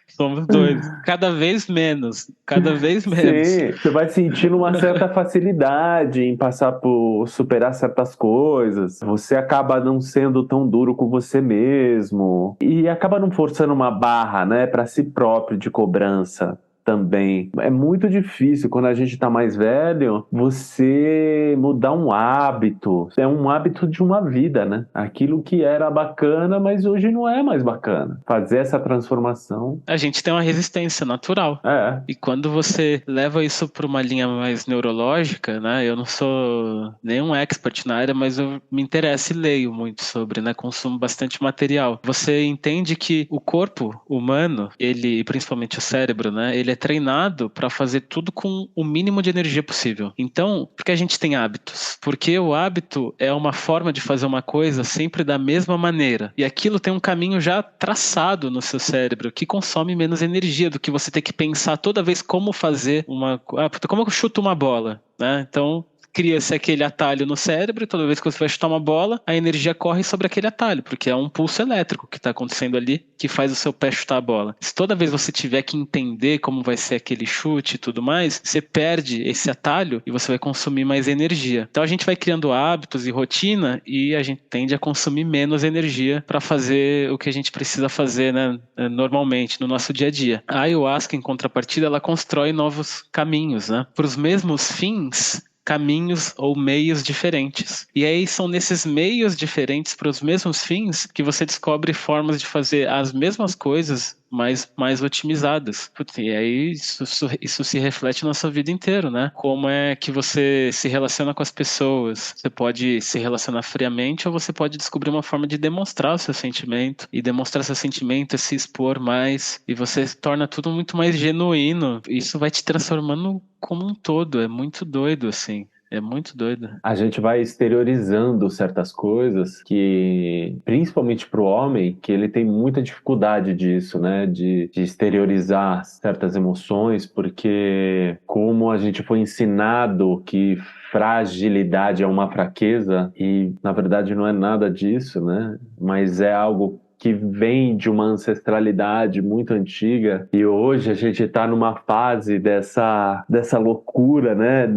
Somos dois. Cada vez menos. Cada vez menos. Sim, você vai sentindo uma certa facilidade em passar por superar certas coisas. Você acaba não sendo tão duro com você mesmo e acaba não forçando uma barra, né, para si próprio de cobrança. Também. É muito difícil quando a gente tá mais velho você mudar um hábito. É um hábito de uma vida, né? Aquilo que era bacana, mas hoje não é mais bacana. Fazer essa transformação. A gente tem uma resistência natural. É. E quando você leva isso para uma linha mais neurológica, né? Eu não sou nenhum expert na área, mas eu me interesso e leio muito sobre, né? Consumo bastante material. Você entende que o corpo humano, ele, principalmente o cérebro, né? Ele é treinado para fazer tudo com o mínimo de energia possível. Então, por que a gente tem hábitos? Porque o hábito é uma forma de fazer uma coisa sempre da mesma maneira. E aquilo tem um caminho já traçado no seu cérebro que consome menos energia do que você ter que pensar toda vez como fazer como eu chuto uma bola, né? Então, cria-se aquele atalho no cérebro e toda vez que você vai chutar uma bola, a energia corre sobre aquele atalho, porque é um pulso elétrico que está acontecendo ali que faz o seu pé chutar a bola. Se toda vez você tiver que entender como vai ser aquele chute e tudo mais, você perde esse atalho e você vai consumir mais energia. Então a gente vai criando hábitos e rotina e a gente tende a consumir menos energia para fazer o que a gente precisa fazer, né, normalmente no nosso dia a dia. A ayahuasca, em contrapartida, ela constrói novos caminhos, né, para os mesmos fins, caminhos ou meios diferentes. E aí são nesses meios diferentes para os mesmos fins que você descobre formas de fazer as mesmas coisas mais otimizadas. E aí isso se reflete na sua vida inteira, né? Como é que você se relaciona com as pessoas. Você pode se relacionar friamente ou você pode descobrir uma forma de demonstrar o seu sentimento. E demonstrar seu sentimento é se expor mais. E você torna tudo muito mais genuíno. Isso vai te transformando como um todo. É muito doido, assim. É muito doido. A gente vai exteriorizando certas coisas que, principalmente para o homem, que ele tem muita dificuldade disso, né? De exteriorizar certas emoções, porque como a gente foi ensinado que fragilidade é uma fraqueza, e na verdade não é nada disso, né? Mas é algo que vem de uma ancestralidade muito antiga, e hoje a gente está numa fase dessa loucura, né?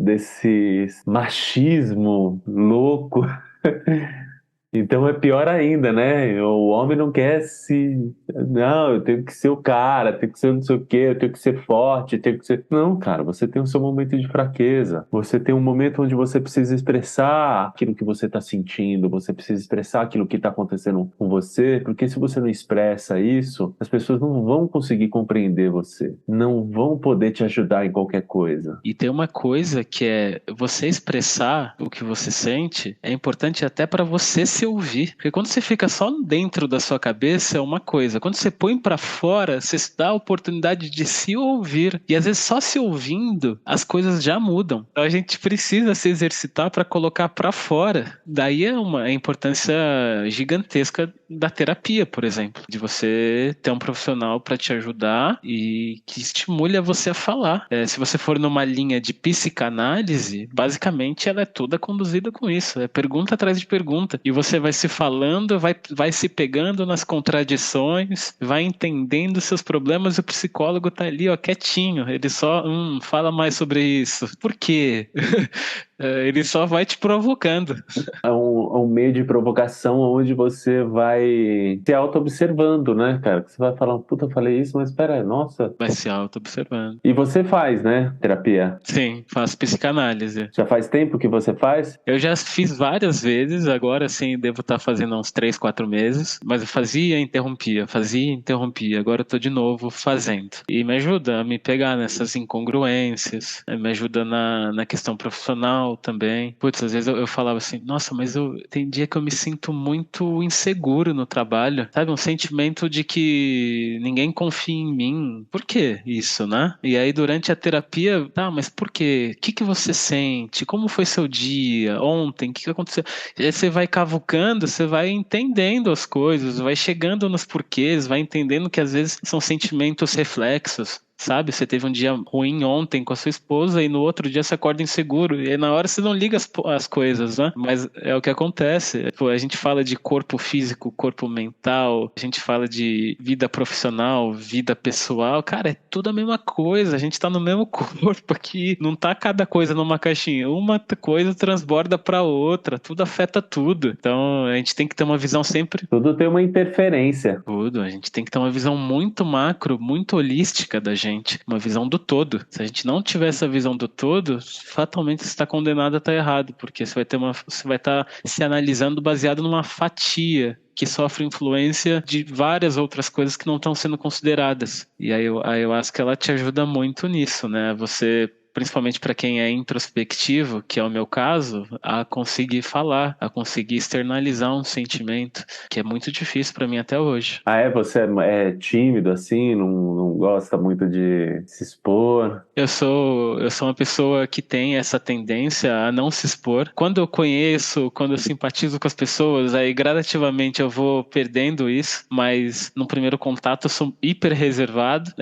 Desse machismo louco Então é pior ainda, né? O homem não quer se. Não, eu tenho que ser o cara, tenho que ser não sei o quê, eu tenho que ser forte, eu tenho que ser. Não, cara, você tem o seu momento de fraqueza. Você tem um momento onde você precisa expressar aquilo que você está sentindo, você precisa expressar aquilo que está acontecendo com você, porque se você não expressa isso, as pessoas não vão conseguir compreender você, não vão poder te ajudar em qualquer coisa. E tem uma coisa que é você expressar o que você sente é importante até para você se ouvir. Porque quando você fica só dentro da sua cabeça é uma coisa. Quando você põe para fora, você se dá a oportunidade de se ouvir. E às vezes só se ouvindo, as coisas já mudam. Então a gente precisa se exercitar para colocar para fora. Daí é uma importância gigantesca da terapia, por exemplo, de você ter um profissional para te ajudar e que estimule a você a falar. Se você for numa linha de psicanálise, basicamente ela é toda conduzida com isso, é pergunta atrás de pergunta, e você vai se falando, vai se pegando nas contradições, vai entendendo seus problemas, e o psicólogo tá ali, ó, quietinho, ele só fala mais sobre isso. Por quê? Ele só vai te provocando. É um meio de provocação onde você vai se auto-observando, né, cara? Que você vai falar, puta, eu falei isso, mas espera, nossa. Vai se auto-observando. E você faz, né, terapia? Sim, faço psicanálise. Já faz tempo que você faz? Eu já fiz várias vezes, agora sim devo estar fazendo há uns 3, 4 meses, mas eu fazia e interrompia, agora eu tô de novo fazendo. E me ajuda a me pegar nessas incongruências, me ajuda na questão profissional também. Putz, às vezes eu falava assim, nossa, mas tem dia que eu me sinto muito inseguro no trabalho, sabe? Um sentimento de que ninguém confia em mim. Por que isso, né? E aí durante a terapia, tá, mas por quê? O que que você sente? Como foi seu dia? Ontem? O que que aconteceu? E aí você vai cavucando, você vai entendendo as coisas, vai chegando nos porquês, vai entendendo que às vezes são sentimentos reflexos. Sabe, você teve um dia ruim ontem com a sua esposa e no outro dia você acorda inseguro. E aí na hora você não liga as coisas, né? Mas é o que acontece. Pô, a gente fala de corpo físico, corpo mental, a gente fala de vida profissional, vida pessoal. Cara, é tudo a mesma coisa. A gente tá no mesmo corpo aqui. Não tá cada coisa numa caixinha. Uma coisa transborda pra outra. Tudo afeta tudo. Então a gente tem que ter uma visão sempre. Tudo tem uma interferência. Tudo. A gente tem que ter uma visão muito macro, muito holística da gente, uma visão do todo. Se a gente não tiver essa visão do todo, fatalmente você está condenado a estar errado, porque você vai estar se analisando baseado numa fatia que sofre influência de várias outras coisas que não estão sendo consideradas. E aí eu acho que ela te ajuda muito nisso, né? Você, principalmente para quem é introspectivo, que é o meu caso, a conseguir falar, a conseguir externalizar um sentimento, que é muito difícil para mim até hoje. Ah, você é tímido assim, não gosta muito de se expor? Eu sou uma pessoa que tem essa tendência a não se expor. Quando eu conheço, quando eu simpatizo com as pessoas, aí gradativamente eu vou perdendo isso, mas no primeiro contato eu sou hiper reservado,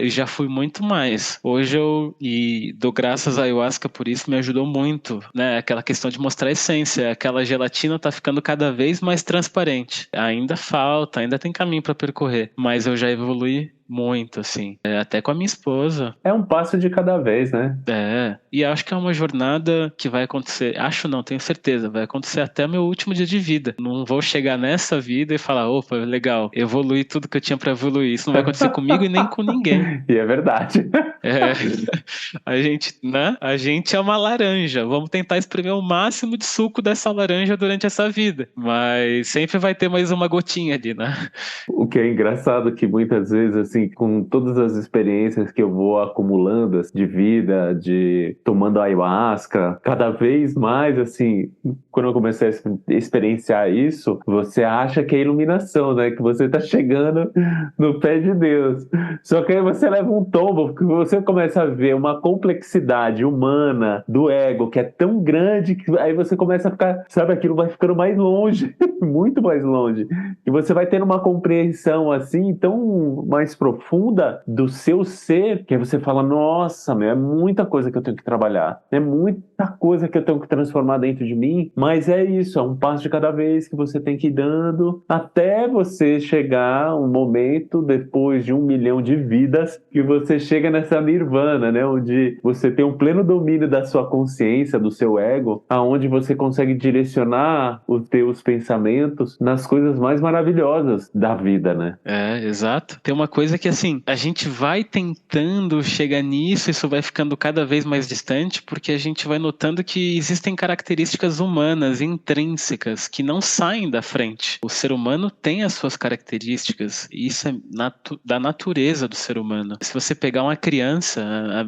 e já fui muito mais. Hoje e dou graças à ayahuasca por isso, me ajudou muito, né? Aquela questão de mostrar a essência, aquela gelatina tá ficando cada vez mais transparente. Ainda falta, ainda tem caminho para percorrer, mas eu já evolui muito, assim. Até com a minha esposa. É um passo de cada vez, né? E acho que é uma jornada que vai acontecer. Acho não, tenho certeza. Vai acontecer até o meu último dia de vida. Não vou chegar nessa vida e falar, opa, legal, evoluí tudo que eu tinha pra evoluir. Isso não vai acontecer comigo e nem com ninguém. E é verdade. É, a gente, né? A gente é uma laranja. Vamos tentar espremer o máximo de suco dessa laranja durante essa vida. Mas sempre vai ter mais uma gotinha ali, né? O que é engraçado que muitas vezes, assim, com todas as experiências que eu vou acumulando assim, de vida, de tomando ayahuasca, cada vez mais, assim, quando eu comecei a experienciar isso, você acha que é iluminação, né? Que você tá chegando no pé de Deus. Só que aí você leva um tombo, porque você começa a ver uma complexidade humana do ego que é tão grande que aí você começa a ficar, sabe, aquilo vai ficando mais longe, muito mais longe. E você vai tendo uma compreensão assim tão mais profunda do seu ser, que aí você fala, nossa, meu, é muita coisa que eu tenho que trabalhar, é muita coisa que eu tenho que transformar dentro de mim, mas é isso, é um passo de cada vez que você tem que ir dando até você chegar um momento, depois de 1 milhão de vidas, que você chega alcança nirvana, né? Onde você tem um pleno domínio da sua consciência, do seu ego, aonde você consegue direcionar os teus pensamentos nas coisas mais maravilhosas da vida, né? É, exato. Tem uma coisa que, assim, a gente vai tentando chegar nisso, isso vai ficando cada vez mais distante, porque a gente vai notando que existem características humanas intrínsecas que não saem da frente. O ser humano tem as suas características, e isso é da natureza do ser humano. Se você pegar uma criança,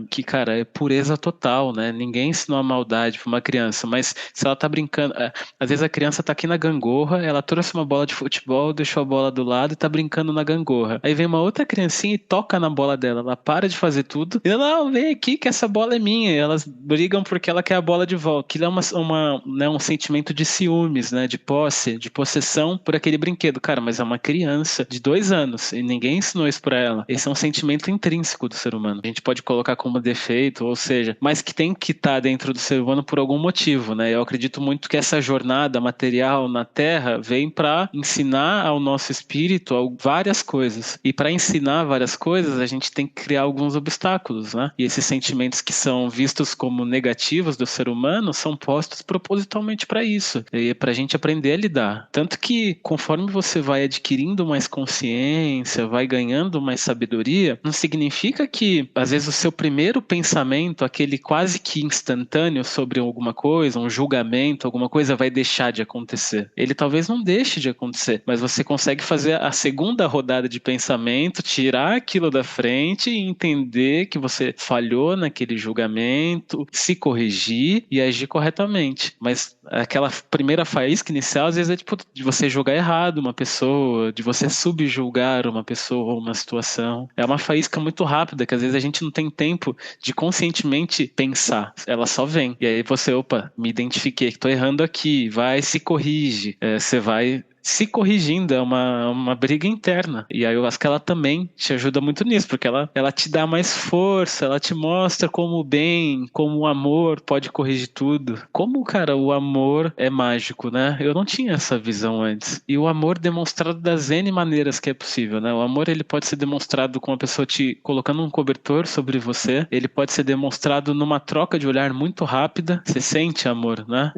que, cara, é pureza total, né? Ninguém ensinou a maldade para uma criança, mas se ela tá brincando, às vezes a criança tá aqui na gangorra, ela trouxe uma bola de futebol, deixou a bola do lado e tá brincando na gangorra. Aí vem uma outra criancinha e toca na bola dela. Ela para de fazer tudo. E ela, não, vem aqui que essa bola é minha. E elas brigam porque ela quer a bola de volta. Aquilo é né, um sentimento de ciúmes, né? De posse, de possessão por aquele brinquedo. Cara, mas é uma criança de 2 anos e ninguém ensinou isso pra ela. Esse é um sentimento intrínseco do ser humano. A gente pode colocar como defeito, ou seja, mas que tem que estar dentro do ser humano por algum motivo, né? Eu acredito muito que essa jornada material na Terra vem para ensinar ao nosso espírito várias coisas. E para ensinar várias coisas, a gente tem que criar alguns obstáculos, né? E esses sentimentos que são vistos como negativos do ser humano são postos propositalmente para isso. E é para a gente aprender a lidar. Tanto que, conforme você vai adquirindo mais consciência, vai ganhando mais sabedoria, não significa que, às vezes, o seu primeiro pensamento, aquele quase que instantâneo sobre alguma coisa, um julgamento, alguma coisa, vai deixar de acontecer. Ele talvez não deixe de acontecer, mas você consegue fazer a segunda rodada de pensamento, tirar aquilo da frente e entender que você falhou naquele julgamento, se corrigir e agir corretamente. Mas aquela primeira faísca inicial, às vezes é tipo de você julgar errado uma pessoa, de você subjulgar uma pessoa ou uma situação. É uma faísca muito rápida, que às vezes a gente não tem tempo de conscientemente pensar. Ela só vem. E aí você, opa, me identifiquei que estou errando aqui, vai, se corrige. Você vai se corrigindo, é uma briga interna. E aí eu acho que ela também te ajuda muito nisso, porque ela te dá mais força, ela te mostra como o bem, como o amor pode corrigir tudo. Como, cara, o amor é mágico, né? Eu não tinha essa visão antes. E o amor demonstrado das N maneiras que é possível, né? O amor, ele pode ser demonstrado com a pessoa te colocando um cobertor sobre você, ele pode ser demonstrado numa troca de olhar muito rápida. Você sente amor, né?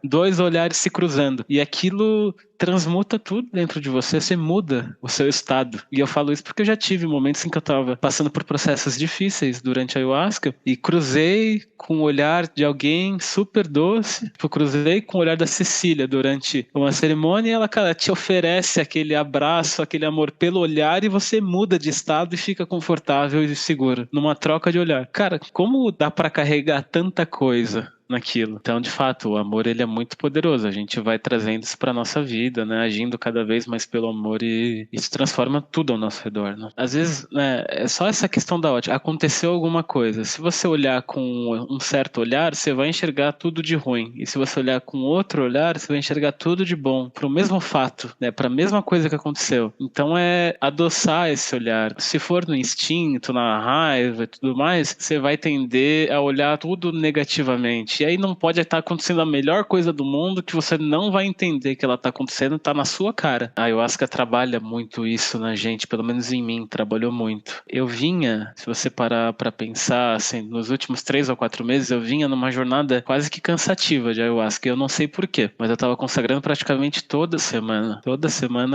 2 olhares se cruzando. E aquilo transmuta tudo dentro de você, você muda o seu estado. E eu falo isso porque eu já tive momentos em que eu estava passando por processos difíceis durante a ayahuasca e cruzei com o olhar de alguém super doce, eu cruzei com o olhar da Cecília durante uma cerimônia e ela, cara, te oferece aquele abraço, aquele amor pelo olhar e você muda de estado e fica confortável e seguro numa troca de olhar. Cara, como dá para carregar tanta coisa naquilo? Então, de fato, o amor, ele é muito poderoso. A gente vai trazendo isso para nossa vida, né? Agindo cada vez mais pelo amor e isso transforma tudo ao nosso redor, né? Às vezes, né, é só essa questão da ótica. Aconteceu alguma coisa. Se você olhar com um certo olhar, você vai enxergar tudo de ruim. E se você olhar com outro olhar, você vai enxergar tudo de bom. Para o mesmo fato, né? Para a mesma coisa que aconteceu. Então, é adoçar esse olhar. Se for no instinto, na raiva e tudo mais, você vai tender a olhar tudo negativamente. E aí não pode estar acontecendo a melhor coisa do mundo que você não vai entender que ela está acontecendo, está na sua cara. A ayahuasca trabalha muito isso na gente, pelo menos em mim, trabalhou muito. Eu vinha, se você parar para pensar, assim, nos últimos 3 ou 4 meses, eu vinha numa jornada quase que cansativa de ayahuasca. Eu não sei porquê, mas eu estava consagrando praticamente toda semana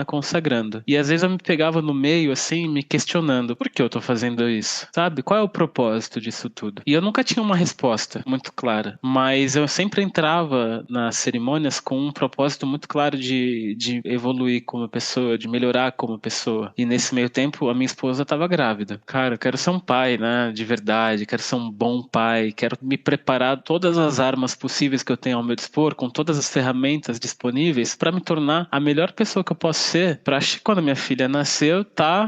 consagrando. E às vezes eu me pegava no meio, assim, me questionando, por que eu estou fazendo isso? Sabe? Qual é o propósito disso tudo? E eu nunca tinha uma resposta muito clara. Mas eu sempre entrava nas cerimônias com um propósito muito claro de evoluir como pessoa, de melhorar como pessoa. E nesse meio tempo, a minha esposa estava grávida. Cara, eu quero ser um pai, né? De verdade, quero ser um bom pai, quero me preparar todas as armas possíveis que eu tenho ao meu dispor, com todas as ferramentas disponíveis, para me tornar a melhor pessoa que eu posso ser, para quando minha filha nasceu,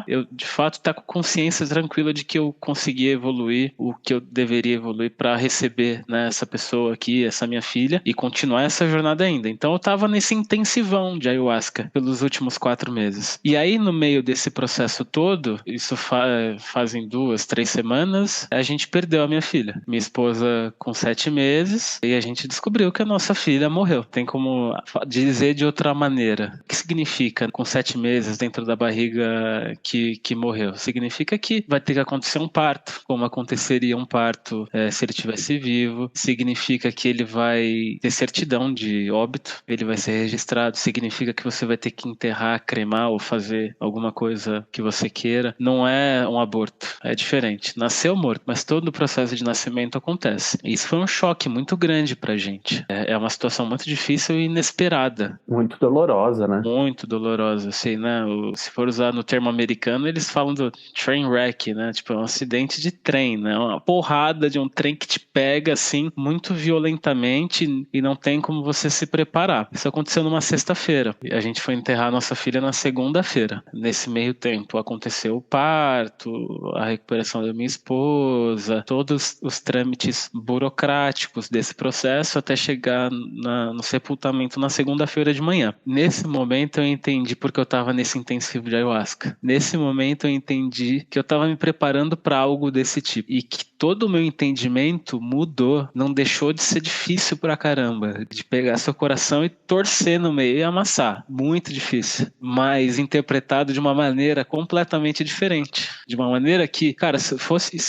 eu de fato tá com consciência tranquila de que eu consegui evoluir o que eu deveria evoluir para receber, né, essa pessoa pessoa aqui, essa minha filha, e continuar essa jornada ainda. Então eu tava nesse intensivão de ayahuasca pelos últimos 4 meses. E aí, no meio desse processo todo, isso fazem 2, 3 semanas, a gente perdeu a minha filha. Minha esposa com 7 meses, e a gente descobriu que a nossa filha morreu. Tem como dizer de outra maneira. O que significa com 7 meses dentro da barriga que morreu? Significa que vai ter que acontecer um parto, como aconteceria um parto se ele estivesse vivo. Significa que ele vai ter certidão de óbito, ele vai ser registrado. Significa que você vai ter que enterrar, cremar ou fazer alguma coisa que você queira. Não é um aborto, é diferente. Nasceu morto, mas todo o processo de nascimento acontece. Isso foi um choque muito grande pra gente. É uma situação muito difícil e inesperada. Muito dolorosa, né? Muito dolorosa, assim, né? Se for usar no termo americano, eles falam do train wreck, né? Tipo, é um acidente de trem, né? Uma porrada de um trem que te pega, assim, muito violentamente e não tem como você se preparar. Isso aconteceu numa sexta-feira. A gente foi enterrar nossa filha na segunda-feira. Nesse meio tempo aconteceu o parto, a recuperação da minha esposa, todos os trâmites burocráticos desse processo até chegar no sepultamento na segunda-feira de manhã. Nesse momento eu entendi porque eu estava nesse intensivo de ayahuasca. Nesse momento eu entendi que eu estava me preparando para algo desse tipo e que todo o meu entendimento mudou, não deixou de ser difícil pra caramba, de pegar seu coração e torcer no meio e amassar. Muito difícil, mas interpretado de uma maneira completamente diferente. De uma maneira que, cara, se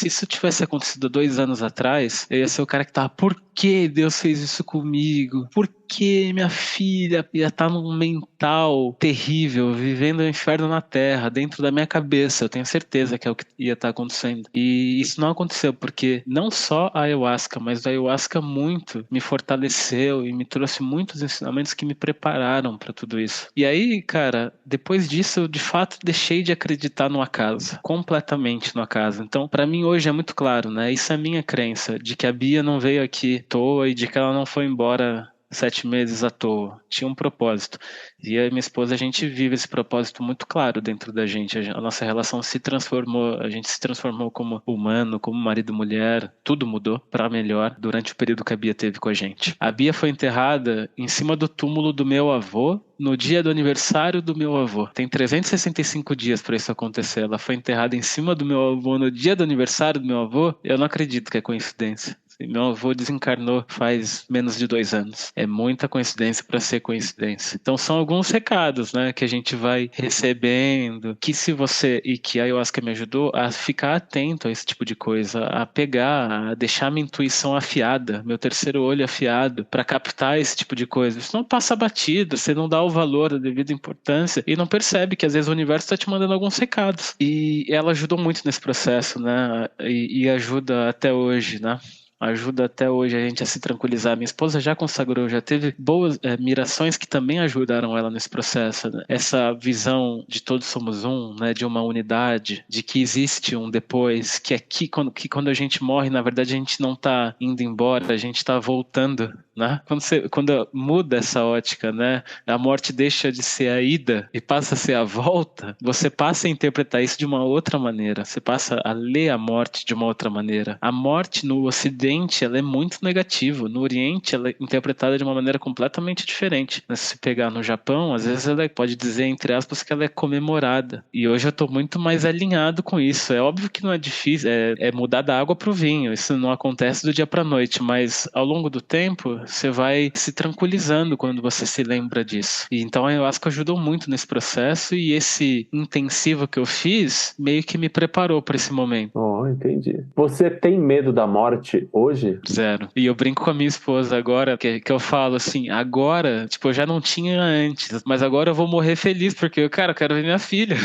isso tivesse acontecido 2 anos atrás, eu ia ser o cara que tava, por que Deus fez isso comigo? Por que minha filha ia estar num mental terrível, vivendo o inferno na terra, dentro da minha cabeça? Eu tenho certeza que é o que ia estar acontecendo. E isso não aconteceu, porque não só a ayahuasca, mas a ayahuasca muito me fortaleceu e me trouxe muitos ensinamentos que me prepararam para tudo isso. E aí, cara, depois disso, eu de fato deixei de acreditar no acaso, completamente no acaso. Então, para mim hoje é muito claro, né? Isso é a minha crença, de que a Bia não veio aqui à toa e de que ela não foi embora 7 meses à toa. Tinha um propósito. E eu e minha esposa, a gente vive esse propósito muito claro dentro da gente. A nossa relação se transformou, a gente se transformou como humano, como marido e mulher. Tudo mudou para melhor durante o período que a Bia teve com a gente. A Bia foi enterrada em cima do túmulo do meu avô, no dia do aniversário do meu avô. Tem 365 dias para isso acontecer. Ela foi enterrada em cima do meu avô no dia do aniversário do meu avô. Eu não acredito que é coincidência. Meu avô desencarnou faz menos de 2 anos. É muita coincidência para ser coincidência. Então são alguns recados, né, que a gente vai recebendo, que se você, e que a ayahuasca me ajudou a ficar atento a esse tipo de coisa, a pegar, a deixar minha intuição afiada, meu terceiro olho afiado, para captar esse tipo de coisa. Isso não passa batido, você não dá o valor, a devida importância, e não percebe que às vezes o universo está te mandando alguns recados. E ela ajudou muito nesse processo, né, e ajuda até hoje, né. Ajuda até hoje a gente a se tranquilizar. Minha esposa já consagrou, já teve boas mirações que também ajudaram ela nesse processo, né? Essa visão de todos somos um, né? De uma unidade, de que existe um depois, que aqui, quando a gente morre, na verdade a gente não está indo embora, a gente está voltando, né? Quando muda essa ótica, né? A morte deixa de ser a ida e passa a ser a volta, você passa a interpretar isso de uma outra maneira, você passa a ler a morte de uma outra maneira. A morte no Ocidente, ela é muito negativa. No Oriente, ela é interpretada de uma maneira completamente diferente. Se pegar no Japão, às vezes ela pode dizer, entre aspas, que ela é comemorada. E hoje eu estou muito mais alinhado com isso. É óbvio que não é difícil, é mudar da água para o vinho. Isso não acontece do dia para a noite, mas ao longo do tempo, você vai se tranquilizando quando você se lembra disso. E então a ayahuasca ajudou muito nesse processo, e esse intensivo que eu fiz meio que me preparou para esse momento. Oh, entendi. Você tem medo da morte hoje? Zero. E eu brinco com a minha esposa agora, que eu falo assim, agora, tipo, eu já não tinha antes, mas agora eu vou morrer feliz, porque, cara, eu quero ver minha filha.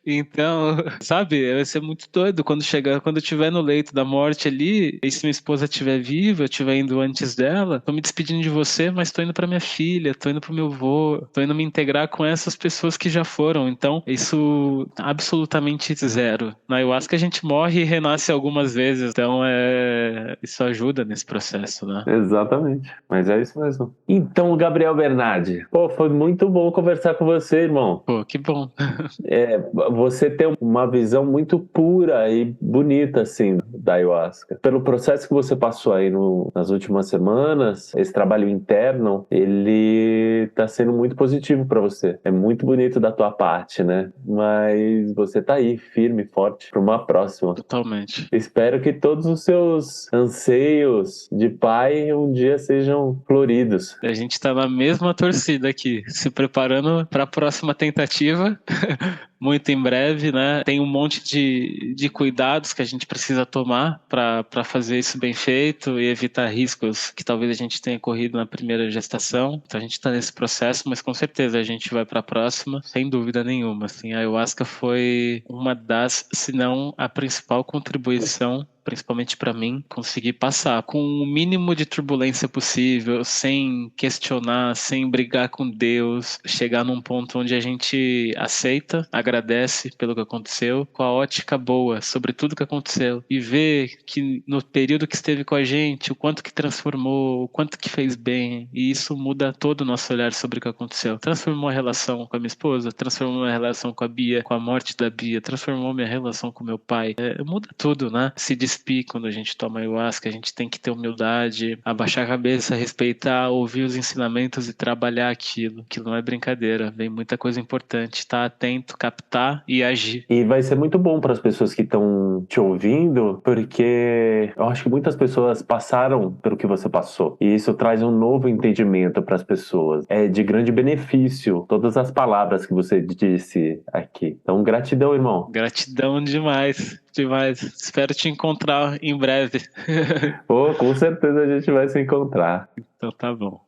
Então, sabe, vai ser muito doido quando eu estiver no leito da morte ali, e se minha esposa estiver viva, eu estiver indo antes dela, tô me despedindo de você, mas tô indo pra minha filha, tô indo pro meu avô, tô indo me integrar com essas pessoas que já foram. Então, isso absolutamente zero. Na ayahuasca a gente morre e renasce algumas vezes, então isso ajuda nesse processo, né? Exatamente, mas é isso mesmo. Então, Gabriel Bernardi, pô, foi muito bom conversar com você, irmão. Pô, que bom. você tem uma visão muito pura e bonita, assim, da ayahuasca. Pelo processo que você passou aí nas últimas semanas, esse trabalho interno, ele tá sendo muito positivo para você. É muito bonito da tua parte, né? Mas você tá aí, firme, forte, para uma próxima. Totalmente. Espero que todos os seus anseios de pai um dia sejam floridos. A gente tá na mesma torcida aqui, se preparando para a próxima tentativa. Muito em breve, né? Tem um monte de cuidados que a gente precisa tomar para fazer isso bem feito e evitar riscos que talvez a gente tenha corrido na primeira gestação. Então a gente está nesse processo, mas com certeza a gente vai para a próxima, sem dúvida nenhuma. Assim, a ayahuasca foi uma das, se não a principal contribuição, principalmente para mim, conseguir passar com o mínimo de turbulência possível, sem questionar, sem brigar com Deus, chegar num ponto onde a gente aceita, agradece pelo que aconteceu, com a ótica boa sobre tudo que aconteceu e ver que no período que esteve com a gente, o quanto que transformou, o quanto que fez bem, e isso muda todo o nosso olhar sobre o que aconteceu. Transformou a relação com a minha esposa, transformou a relação com a Bia, com a morte da Bia, transformou minha relação com meu pai. Muda tudo, né? Se despir quando a gente toma ayahuasca, a gente tem que ter humildade, abaixar a cabeça, respeitar, ouvir os ensinamentos e trabalhar aquilo. Aquilo não é brincadeira, vem muita coisa importante, estar atento, captar e agir. E vai ser muito bom para as pessoas que estão te ouvindo, porque eu acho que muitas pessoas passaram pelo que você passou. E isso traz um novo entendimento para as pessoas. É de grande benefício todas as palavras que você disse aqui. Então, gratidão, irmão. Gratidão demais, demais. Espero te encontrar em breve. Pô, com certeza a gente vai se encontrar. Então tá bom.